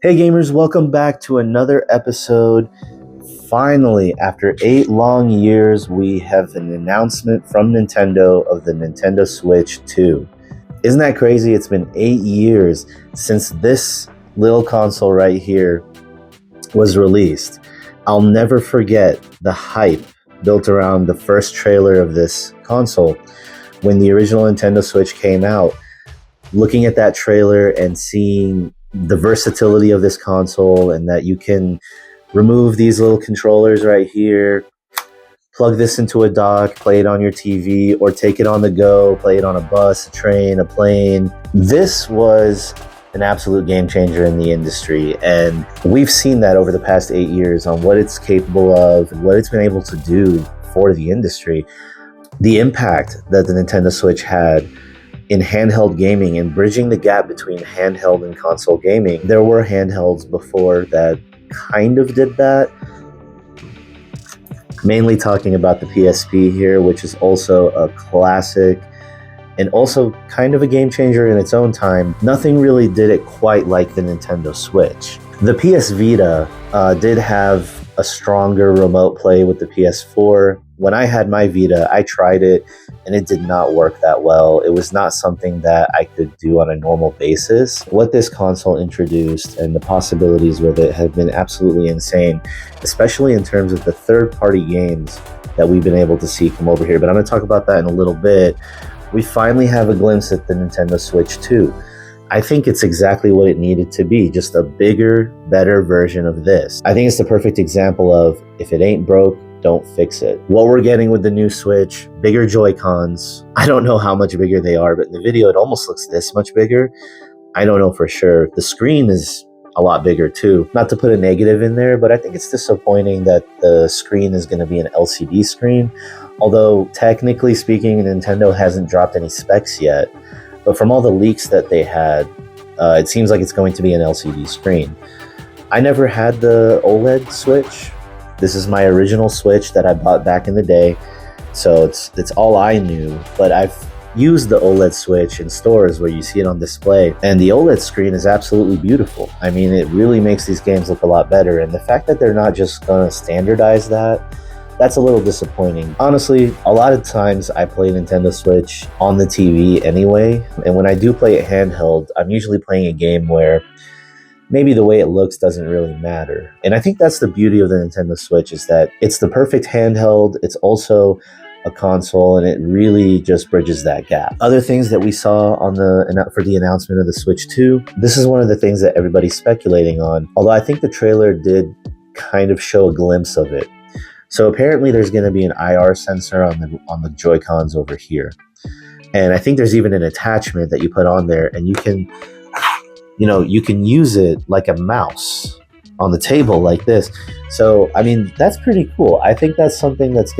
Hey gamers, welcome back to another episode. Finally, after 8 long years, we have an announcement from Nintendo of the Nintendo Switch 2. Isn't that crazy? It's been 8 years since this little console right here was released. I'll never forget the hype built around the first trailer of this console when the original Nintendo Switch came out. Looking at that trailer and seeing the versatility of this console and that you can remove these little controllers right here, plug this into a dock, play it on your TV, or take it on the go, play it on a bus, a train, a plane. This was an absolute game changer in the industry, and we've seen that over the past 8 years on what it's capable of and what it's been able to do for the industry. The impact that the Nintendo Switch had in handheld gaming and bridging the gap between handheld and console gaming. There were handhelds before that kind of did that. Mainly talking about the PSP here, which is also a classic and also kind of a game changer in its own time. Nothing really did it quite like the Nintendo Switch. The PS Vita did have a stronger remote play with the PS4. When I had my Vita, I tried it and it did not work that well. It was not something that I could do on a normal basis. What this console introduced and the possibilities with it have been absolutely insane, especially in terms of the third-party games that we've been able to see come over here. But I'm going to talk about that in a little bit. We finally have a glimpse at the Nintendo Switch 2. I think it's exactly what it needed to be, just a bigger, better version of this. I think it's the perfect example of if it ain't broke, don't fix it. What we're getting with the new Switch, bigger Joy-Cons. I don't know how much bigger they are, but in the video it almost looks this much bigger. I don't know for sure. The screen is a lot bigger too. Not to put a negative in there, but I think it's disappointing that the screen is going to be an LCD screen. Although technically speaking, Nintendo hasn't dropped any specs yet. But from all the leaks that they had, it seems like it's going to be an LCD screen. I never had the OLED Switch. This is my original Switch that I bought back in the day. So it's all I knew. But I've used the OLED Switch in stores where you see it on display. And the OLED screen is absolutely beautiful. I mean, it really makes these games look a lot better. And the fact that they're not just going to standardize that's a little disappointing. Honestly, a lot of times I play Nintendo Switch on the TV anyway, and when I do play it handheld, I'm usually playing a game where maybe the way it looks doesn't really matter. And I think that's the beauty of the Nintendo Switch, is that it's the perfect handheld, it's also a console, and it really just bridges that gap. Other things that we saw for the announcement of the Switch 2, this is one of the things that everybody's speculating on, although I think the trailer did kind of show a glimpse of it. So apparently there's going to be an IR sensor on the Joy-Cons over here. And I think there's even an attachment that you put on there, and you can use it like a mouse on the table like this. So, I mean, that's pretty cool. I think that's something that's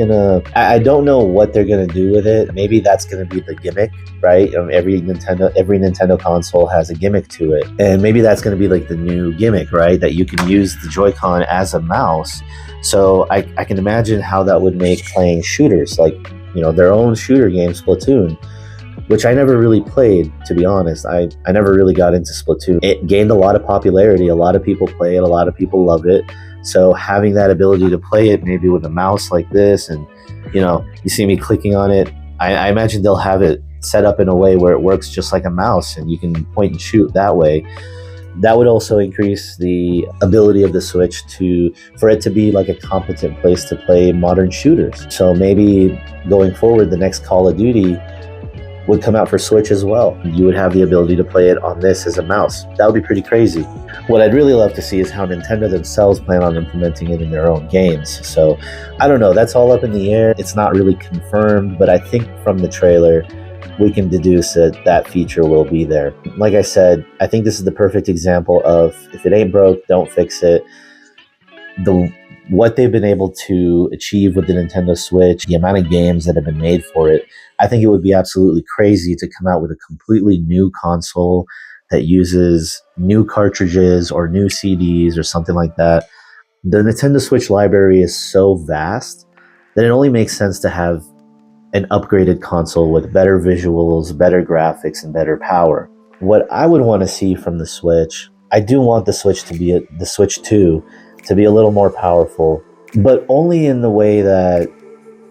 I don't know what they're going to do with it. Maybe that's going to be the gimmick, right? Every Nintendo console has a gimmick to it. And maybe that's going to be like the new gimmick, right? That you can use the Joy-Con as a mouse. So I can imagine how that would make playing shooters, like, their own shooter game, Splatoon, which I never really played, to be honest. I never really got into Splatoon. It gained a lot of popularity. A lot of people play it. A lot of people love it. So having that ability to play it maybe with a mouse like this, and, you see me clicking on it, I imagine they'll have it set up in a way where it works just like a mouse and you can point and shoot that way. That would also increase the ability of the Switch for it to be like a competent place to play modern shooters. So maybe going forward, the next Call of Duty would come out for Switch as well. You would have the ability to play it on this as a mouse. That would be pretty crazy. What I'd really love to see is how Nintendo themselves plan on implementing it in their own games. So I don't know, that's all up in the air. It's not really confirmed, but I think from the trailer, we can deduce that feature will be there. Like I said, I think this is the perfect example of if it ain't broke, don't fix it. What they've been able to achieve with the Nintendo Switch, the amount of games that have been made for it, I think it would be absolutely crazy to come out with a completely new console that uses new cartridges or new CDs or something like that. The Nintendo Switch library is so vast that it only makes sense to have an upgraded console with better visuals, better graphics, and better power. What I would want to see from the Switch, I do want the Switch 2 to be a little more powerful, but only in the way that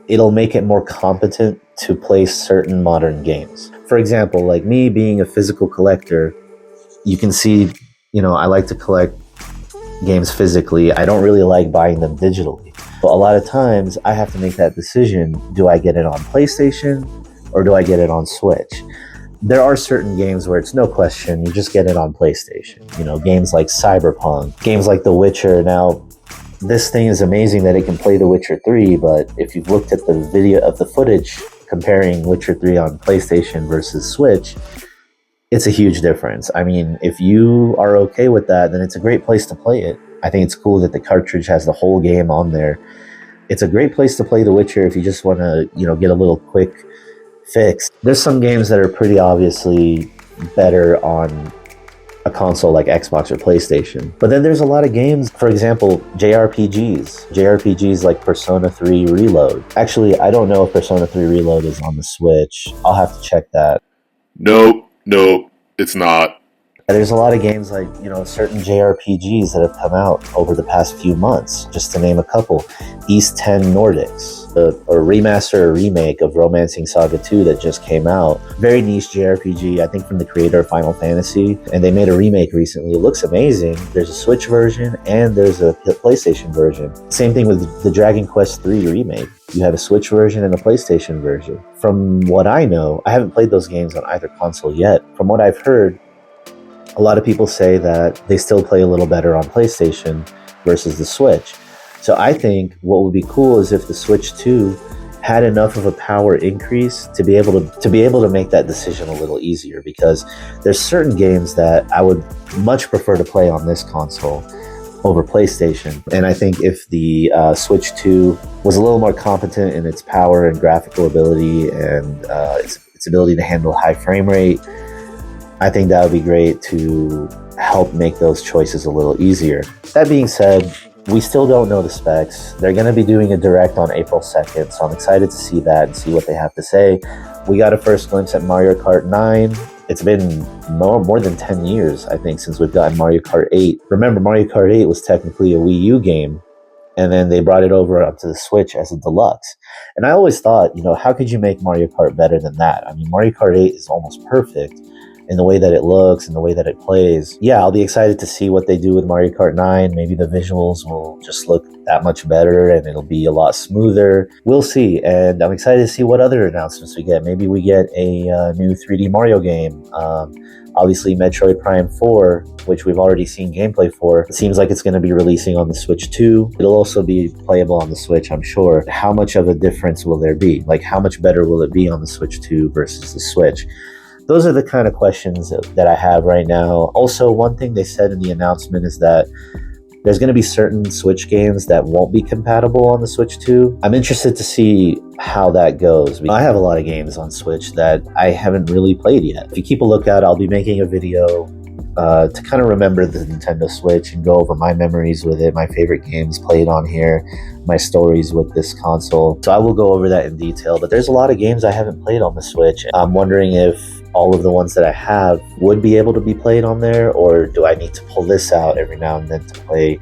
it'll make it more competent to play certain modern games. For example, like me being a physical collector, you can see, I like to collect games physically. I don't really like buying them digitally. But a lot of times I have to make that decision. Do I get it on PlayStation or do I get it on Switch? There are certain games where it's no question, you just get it on PlayStation. Games like Cyberpunk, games like The Witcher. Now, this thing is amazing that it can play The Witcher 3, but if you've looked at the video of the footage comparing Witcher 3 on PlayStation versus Switch, it's a huge difference. I mean, if you are okay with that, then it's a great place to play it. I think it's cool that the cartridge has the whole game on there. It's a great place to play The Witcher if you just want to, get a little quick fix. There's some games that are pretty obviously better on a console like Xbox or PlayStation. But then there's a lot of games, for example, JRPGs like Persona 3 Reload. Actually, I don't know if Persona 3 Reload is on the Switch. I'll have to check that. Nope, it's not. There's a lot of games like, certain JRPGs that have come out over the past few months, just to name a couple. East 10 Nordics, a remaster or remake of Romancing Saga 2 that just came out. Very niche JRPG, I think from the creator of Final Fantasy, and they made a remake recently. It looks amazing. There's a Switch version and there's a PlayStation version. Same thing with the Dragon Quest 3 remake. You have a Switch version and a PlayStation version. From what I know, I haven't played those games on either console yet. From what I've heard, a lot of people say that they still play a little better on PlayStation versus the Switch. So I think what would be cool is if the Switch 2 had enough of a power increase to be able to make that decision a little easier, because there's certain games that I would much prefer to play on this console over PlayStation. And I think if the Switch 2 was a little more competent in its power and graphical ability and its ability to handle high frame rate, I think that would be great to help make those choices a little easier. That being said, we still don't know the specs. They're going to be doing a direct on April 2nd, so I'm excited to see that and see what they have to say. We got a first glimpse at Mario Kart 9. It's been more than 10 years, I think, since we've gotten Mario Kart 8. Remember, Mario Kart 8 was technically a Wii U game, and then they brought it over onto the Switch as a deluxe. And I always thought, how could you make Mario Kart better than that? I mean, Mario Kart 8 is almost perfect in the way that it looks and the way that it plays. Yeah, I'll be excited to see what they do with Mario Kart 9. Maybe the visuals will just look that much better and it'll be a lot smoother. We'll see. And I'm excited to see what other announcements we get. Maybe we get a new 3D Mario game. Obviously, Metroid Prime 4, which we've already seen gameplay for, it seems like it's going to be releasing on the Switch 2. It'll also be playable on the Switch, I'm sure. How much of a difference will there be? Like, how much better will it be on the Switch 2 versus the Switch? Those are the kind of questions that I have right now. Also, one thing they said in the announcement is that there's going to be certain Switch games that won't be compatible on the Switch 2. I'm interested to see how that goes. I have a lot of games on Switch that I haven't really played yet. If you keep a lookout, I'll be making a video to kind of remember the Nintendo Switch and go over my memories with it, my favorite games played on here, my stories with this console. So I will go over that in detail, but there's a lot of games I haven't played on the Switch. I'm wondering if all of the ones that I have would be able to be played on there, or do I need to pull this out every now and then to play,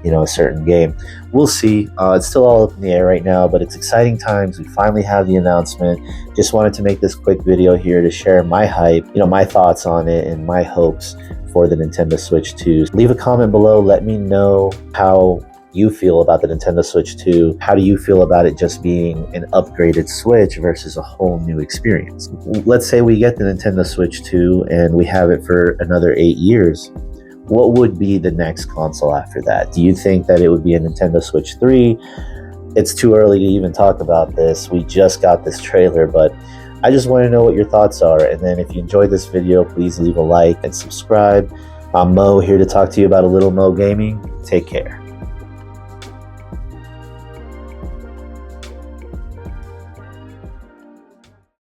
a certain game? We'll see. It's still all up in the air right now, but it's exciting times. We finally have the announcement. Just wanted to make this quick video here to share my hype, my thoughts on it and my hopes for the Nintendo Switch 2. Leave a comment below. Let me know how you feel about the Nintendo Switch 2. How do you feel about it just being an upgraded Switch versus a whole new experience? Let's say we get the Nintendo Switch 2 and we have it for another 8 years. What would be the next console after that? Do you think that it would be a Nintendo Switch 3? It's too early to even talk about this. We just got this trailer, but I just want to know what your thoughts are. And then if you enjoyed this video, please leave a like and subscribe. I'm Mo, here to talk to you about a little Mo Gaming. Take care.